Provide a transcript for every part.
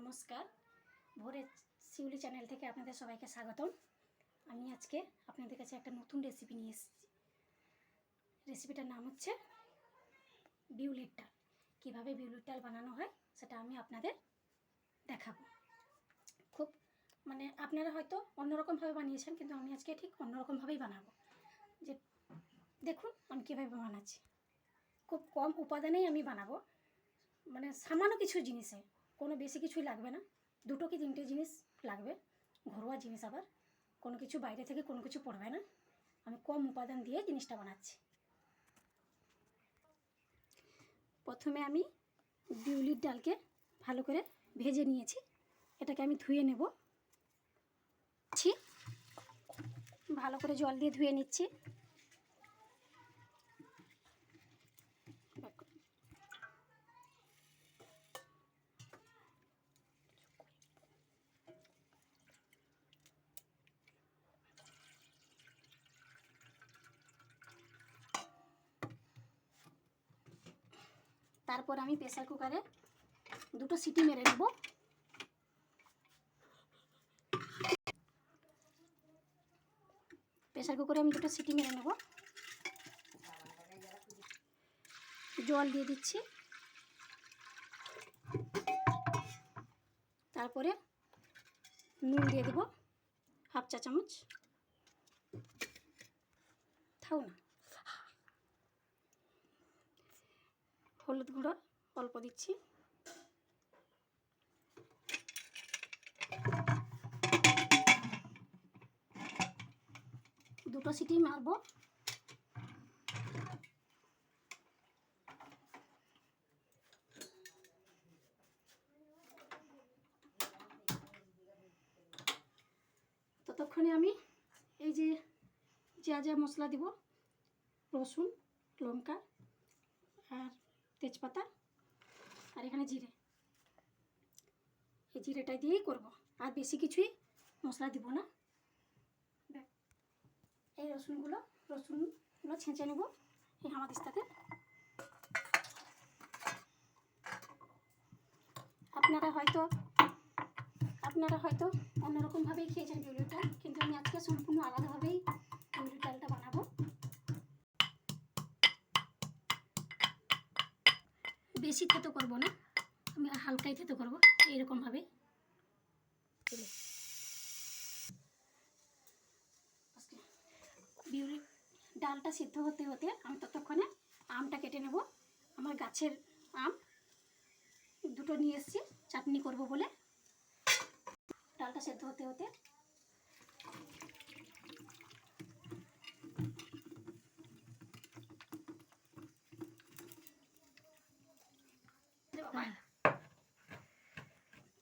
নমস্কার, ভোরের শিউলি চ্যানেল থেকে আপনাদের সবাইকে স্বাগতম। আমি আজকে আপনাদের কাছে একটা নতুন রেসিপি নিয়ে এসেছি। রেসিপিটার নাম হচ্ছে বিউলির ডাল। কীভাবে বিউলির ডাল বানানো হয় সেটা আমি আপনাদের দেখাবো। খুব আপনারা হয়তো অন্যরকমভাবে বানিয়েছেন, কিন্তু আমি আজকে ঠিক অন্যরকমভাবেই বানাবো। যে দেখুন আমি কীভাবে বানাচ্ছি। খুব কম উপাদানেই আমি বানাবো, সামান্য কিছু জিনিসে, কোনো বেশি কিছুই লাগবে না। 2 কি 3টে জিনিস লাগবে, ঘরোয়া জিনিস, আবার কোনো কিছু বাইরে থেকে কোনো কিছু পড়বে না। আমি কম উপাদান দিয়ে জিনিসটা বানাচ্ছি। প্রথমে আমি বিউলির ডালকে ভালো করে ভেজে নিয়েছি। এটাকে আমি ধুয়ে নেব। ভালো করে জল দিয়ে ধুয়ে নিচ্ছি। তারপর আমি প্রেসার কুকারে 2টো সিটি মেরে নেব। প্রেসার কুকারে আমি 2টো সিটি মেরে নেব। জল দিয়ে দিচ্ছি। তারপরে নুন দিয়ে দেব হাফ চা চামচ। থাও না। হলুদ গুঁড়ো অল্প দিচ্ছি। দুটো সিটি মারবো। ততক্ষণে আমি এই যে যা মশলা দিব, রসুন, লঙ্কা আর তেজপাতা আর এখানে জিরে, এই জিরেটা দিয়েই করব, আর বেশি কিছুই মশলা দিব না। এই রসুনগুলো ছেঁচে নেব এই হামাদিস্তাতে। আপনারা হয়তো অন্যরকমভাবেই খেয়েছেন বিউলির ডাল, কিন্তু আমি আজকে সম্পূর্ণ আলাদাভাবেই বিউলির ডালটা বানাবো। বেশি থেতো করব না, আমি হালকাই থেতো করব এইরকমভাবে। বিউলির ডালটা সিদ্ধ হতে হতে আমি ততক্ষণে আমটা কেটে নেব। আমার গাছের আম 2টো নিয়ে এসেছি চাটনি করব বলে। ডালটা সেদ্ধ হতে হতে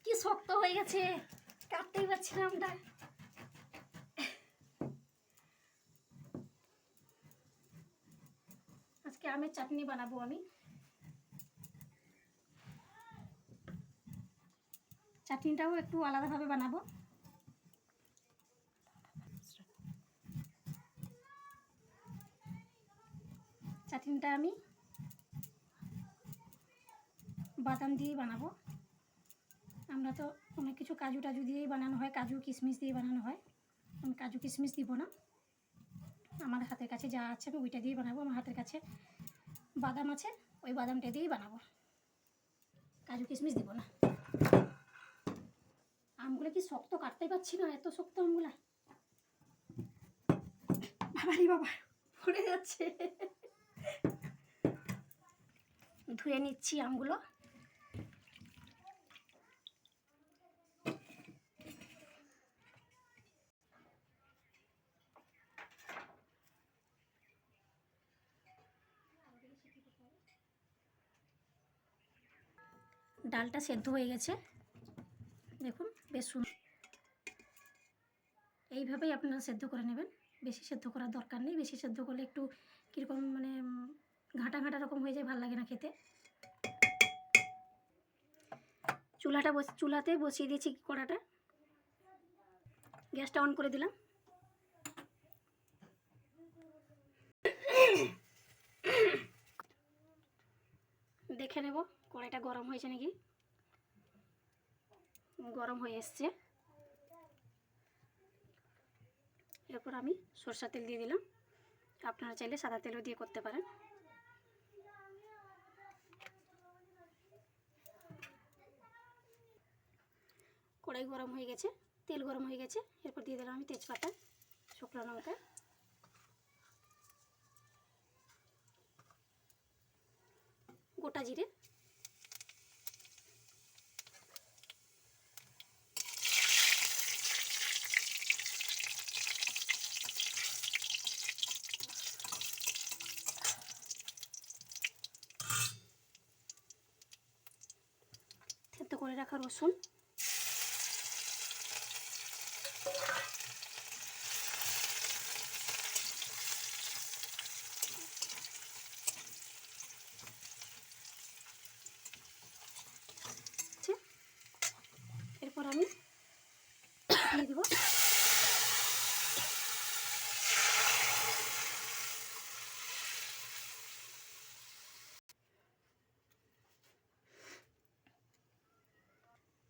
কি শক্ত হয়ে গেছে, কাটতেই পারছি না আমটা। আজকে আমের চাটনি বানাবো আমি। চাটনিটাও একটু আলাদাভাবে বানাবো। চাটনিটা আমি বাদাম দিয়েই বানাবো। আমরা তো অনেক কিছু কাজু টাজু দিয়েই বানানো হয়, কাজু কিশমিশ দিয়ে বানানো হয়। আমি কাজু কিশমিশ দিব না, আমার হাতের কাছে যা আছে আমি ওইটা দিয়েই বানাবো। আমার হাতের কাছে বাদাম আছে, ওই বাদামটা দিয়েই বানাবো, কাজু কিশমিশ দিব না। আমগুলো কি শক্ত, কাটতে পারছি না, এত শক্ত আমগুলা। বাবারি বাবা, পড়ে যাচ্ছে। ধুয়ে নিচ্ছি আমগুলো। ডালটা সেদ্ধ হয়ে গেছে, দেখুন বেশ সুন্দর। এইভাবেই আপনারা সেদ্ধ করে নেবেন, বেশি সেদ্ধ করার দরকার নেই। বেশি সেদ্ধ করলে একটু কীরকম ঘাঁটা ঘাঁটা রকম হয়ে যায়, ভালো লাগে না খেতে। চুলাতে বসিয়ে দিয়েছি কড়াটা, গ্যাসটা অন করে দিলাম। দেখে নেব কড়াইটা গরম হয়েছে নাকি। গরম হয়ে এসছে। এরপর আমি সরষের তেল দিয়ে দিলাম, আপনারা চাইলে সাদা তেলও দিয়ে করতে পারেন। কড়াই গরম হয়ে গেছে, তেল গরম হয়ে গেছে। এরপর দিয়ে দিলাম আমি তেজপাতা, শুকনো লঙ্কা, গোটা জিরে, থেতো করে রাখা রসুন, এরপর আমি দিয়ে দেবো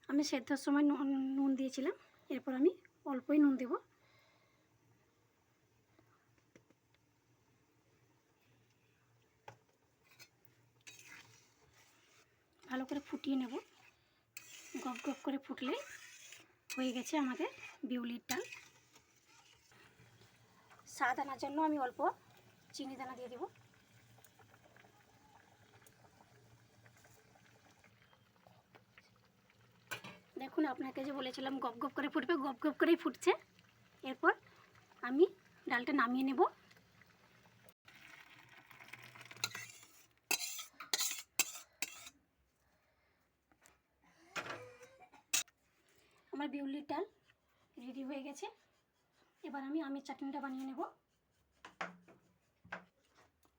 আমি সেদ্ধর সময় নুন দিয়েছিলাম, এরপর আমি অল্পই নুন দেব। ভালো করে ফুটিয়ে নেব। গপ গপ করে ফুটলে হয়ে গেছে আমাদের বিউলির ডাল। স্বাদ আনার জন্য আমি অল্প চিনি দানা দিয়ে দেব। দেখুন, আপনাকে যে বলেছিলাম গপ গপ করে ফুটবে, গপ গপ করেই ফুটছে। এরপর আমি ডালটা নামিয়ে নেব। আমার বিউলির ডাল রেডি হয়ে গেছে। এবার আমি আমের চাটনিটা বানিয়ে নেব।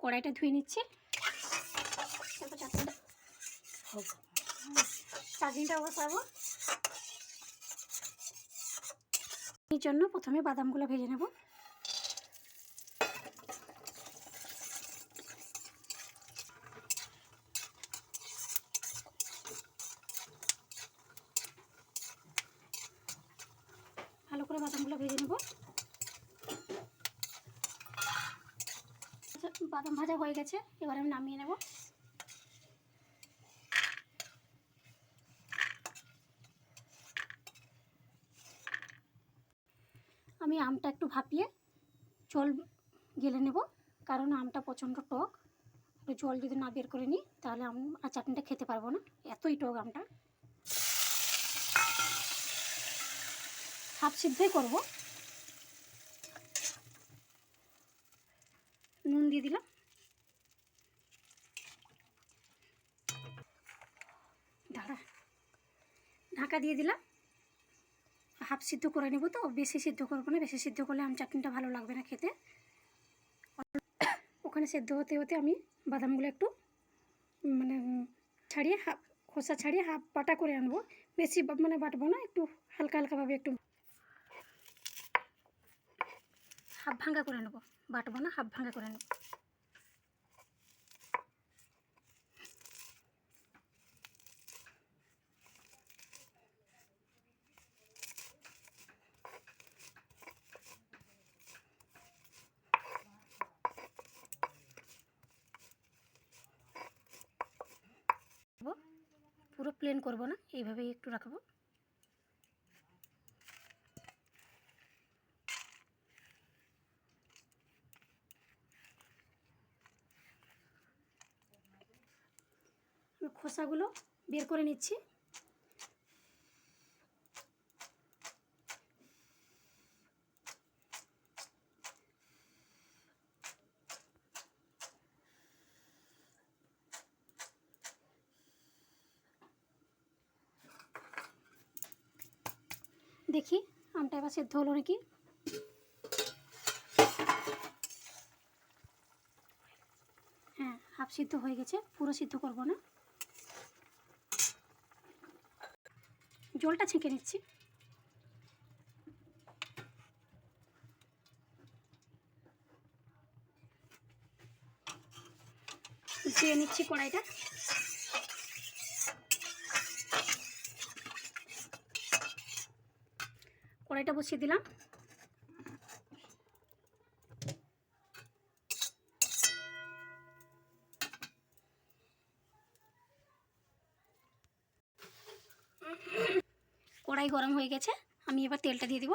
কড়াইটা ধুয়ে নিচ্ছি। এরপর চাটনিটা বসাবো। এর জন্য প্রথমে বাদামগুলো ভেজে নেব। ভালো করে বাদামগুলো ভেজে নেব। বাদাম ভাজা হয়ে গেছে, এবার আমি নামিয়ে নেব। আমি আমটা একটু ভাপিয়ে জল গেলে নেব, কারণ আমটা প্রচণ্ড টক। জল যদি না বের করে নিই তাহলে আর চাটনিটা খেতে পারবো না, এতই টক আমটা। হাফ সিদ্ধই করব। নুন দিয়ে দিলাম, ঢাকা দিয়ে দিলাম। হাফ সিদ্ধ করে নেব, তো বেশি সিদ্ধ করবো না, বেশি সিদ্ধ করলে আম চাটনিটা ভালো লাগবে না খেতে। ওখানে সেদ্ধ হতে হতে আমি বাদামগুলো একটু মানে ছাড়িয়ে খোসা ছাড়িয়ে হাফ বাটা করে আনবো। বেশি বাটবো না, একটু হালকা হালকাভাবে একটু হাফ ভাঙা করে নেবো। বাটবো না, হাফ ভাঙা করে নেব। পুরো প্লেন করব না, এইভাবেই একটু রাখবো। খোসাগুলো বের করে নিচ্ছি। দেখি আমটা এবার সেদ্ধ হলো নাকি। হ্যাঁ, হাফ সিদ্ধ হয়ে গেছে, পুরো সিদ্ধ করব না। জলটা ছেঁকে নিচ্ছি। ধুয়ে নিচ্ছি কড়াইটা। কড়াইটা বসিয়ে দিলাম। কড়াই গরম হয়ে গেছে, আমি এবার তেলটা দিয়ে দিব।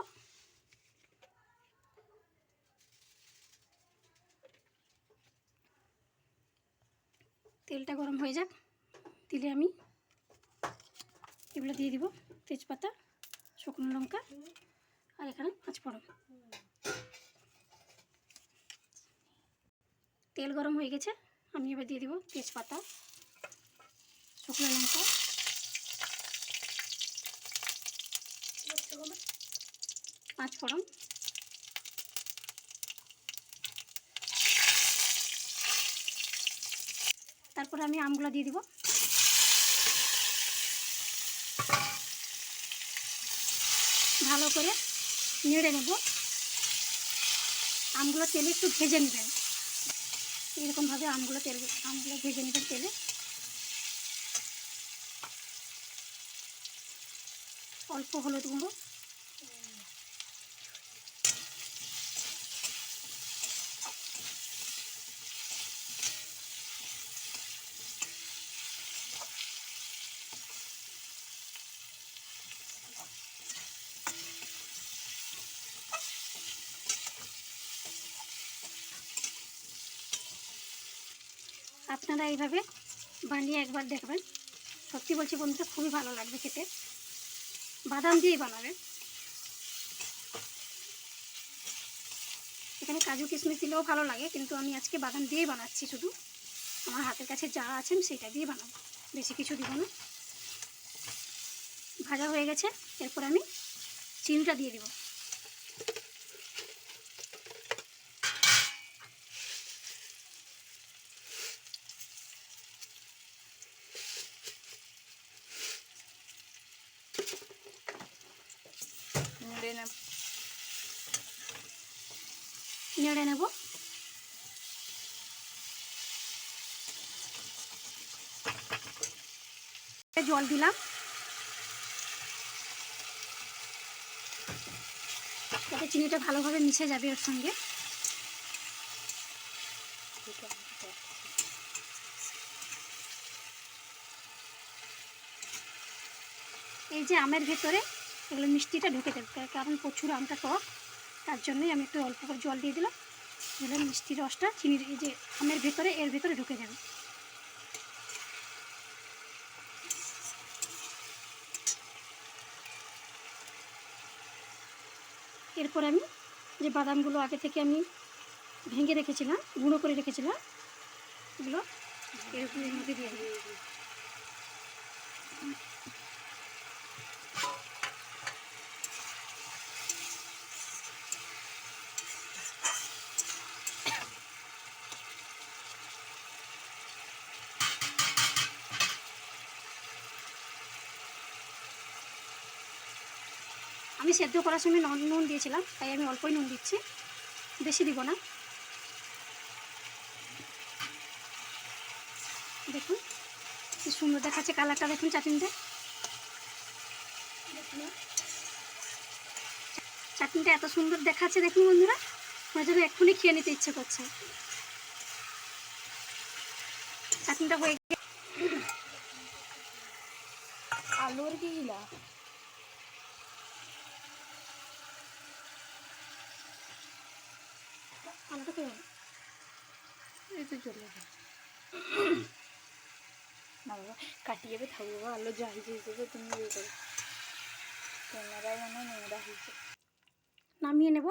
তেলটা গরম হয়ে যাক, দিলে আমি এগুলো দিয়ে দিব, তেজপাতা, শুকনো লঙ্কা আর এখানে পাঁচফোড়ন। তেল গরম হয়ে গেছে, আমি এবার দিয়ে দিব তেজপাতা, শুকনো লঙ্কা, পাঁচফোড়ন, তারপরে আমি আমগুলো দিয়ে দিব। ভালো করে নেড়ে নেব। আমগুলো তেলে একটু ভেজে নেবেন, এরকমভাবে আমগুলো ভেজে নেবেন তেলে। অল্প হলুদ গুঁড়ো, আপনারা এইভাবে বানিয়ে একবার দেখবেন, সত্যি বলছি বন্ধুরা, খুবই ভালো লাগবে খেতে। বাদাম দিয়েই বানাবেন। এখানে কাজু কিশমিশ দিলেও ভালো লাগে, কিন্তু আমি আজকে বাদাম দিয়েই বানাচ্ছি। শুধু আমার হাতের কাছে যা আছেন সেটা দিয়ে বানাবো, বেশি কিছু দিব না। ভাজা হয়ে গেছে, এরপর আমি চিনিটা দিয়ে দিব। নেড়ে নেব। জল দিলাম, যাতে চিনিটা ভালোভাবে মিশে যাবে ওর সঙ্গে। এই যে আমের ভেতরে এগুলো মিষ্টিটা ঢুকে দেবে, কারণ প্রচুর আমটা টক, তার জন্যই আমি একটু অল্প করে জল দিয়ে দিলাম। দিলে মিষ্টির রসটা চিনির এই যে আমের ভেতরে এর ভেতরে ঢুকে যাবে। এরপর আমি যে বাদামগুলো আগে থেকে আমি ভেঙে রেখেছিলাম, গুঁড়ো করে রেখেছিলাম, এগুলো এর মধ্যে দিয়ে দিই। আমি সেদ্ধ করার সময় নুন দিয়েছিলাম, তাই আমি অল্পই নুন দিচ্ছি, বেশি দিব না। দেখুন কি সুন্দর দেখাচ্ছে কালারটা, দেখুন চাটনিটা। চাটনিটা এত সুন্দর দেখাচ্ছে দেখুন বন্ধুরা, আমার জন্য এক্ষুনি খেয়ে নিতে ইচ্ছে করছে। চাটনিটা হয়ে গেছে। আলুর কি গিলা আলুটা খেয়ে এই তো চলে যাবে না বাবা, কাটিয়ে থাকবো বাবা, আলু যা হিসেবে তুমি ইয়ে করো, ক্যামেরায় মনে নোংরা হয়েছে। নামিয়ে নেব।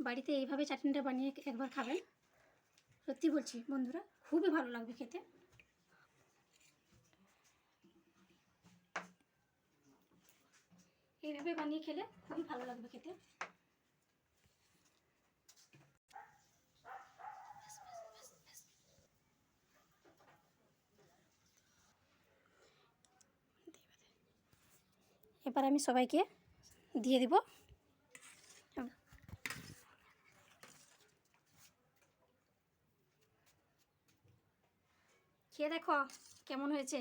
বাড়িতে এইভাবে চাটনিটা বানিয়ে একবার খাবেন, সত্যি বলছি বন্ধুরা, খুবই ভালো লাগবে খেতে। এইভাবে বানিয়ে খেলে খুবই ভালো লাগবে খেতে। এবার আমি সবাইকে দিয়ে দিব। খেয়ে দেখো কেমন হয়েছে।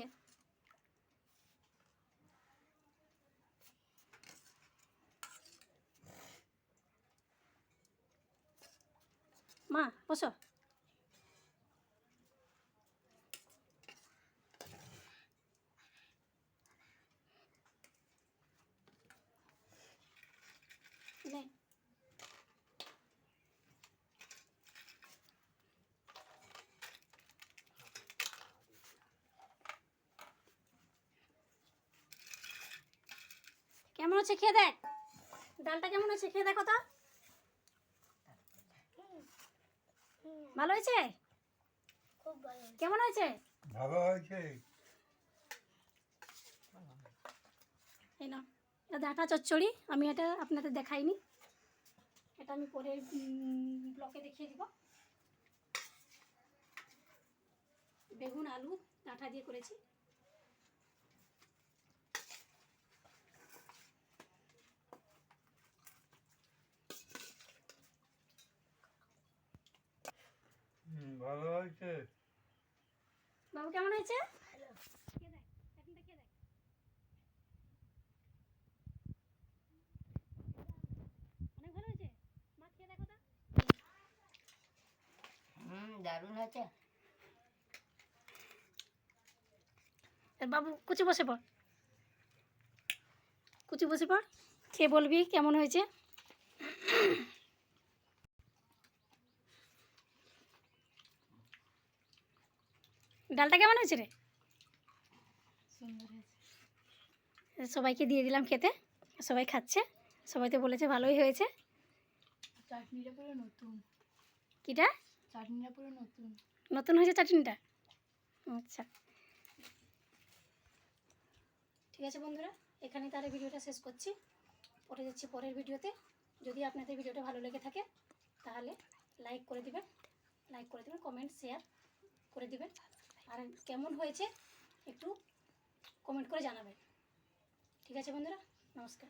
মা বসো। নে। কেমন হচ্ছে খেয়ে দেখ, ডালটা কেমন হচ্ছে খেয়ে দেখো তো। ভালো হয়েছে? খুব ভালো। কেমন হয়েছে? ভালো হয়েছে। এই না, এটা ডাঁটা চচ্চড়ি। আমি এটা আপনাদের দেখাইনি, এটা আমি পরের ব্লকে দেখিয়ে দিব। বেগুন আলু ডাঁটা দিয়ে করেছি। ভালো হয়েছে। বাবু কেমন হয়েছে? খেয়ে দেখ, চাটনিটা খেয়ে দেখ। অনেক ভালো হয়েছে। মা খেয়ে দেখো তো। দারুণ হয়েছে। বাবু কুচি বসে পড়, কুচি বসে পড়, খেয়ে বলবি কেমন হয়েছে। ডালটা কেমন হয়েছে রে? সুন্দর হয়েছে। সবাইকে দিয়ে দিলাম খেতে, সবাই খাচ্ছে, সবাই তো বলেছে ভালোই হয়েছে। চাটনিটা পুরো নতুন। কিটা চাটনিটা পুরো নতুন। নতুন হয়েছে চাটনিটা? আচ্ছা ঠিক আছে বন্ধুরা, এখানে তাহলে ভিডিওটা শেষ করছি। পরে যাচ্ছি পরের ভিডিওতে। যদি আপনাদের ভিডিওটা ভালো লেগে থাকে তাহলে লাইক করে দিবেন, কমেন্ট শেয়ার করে দিবেন। আর কেমন হয়েছে একটু কমেন্ট করে জানাবেন। ঠিক আছে বন্ধুরা, নমস্কার।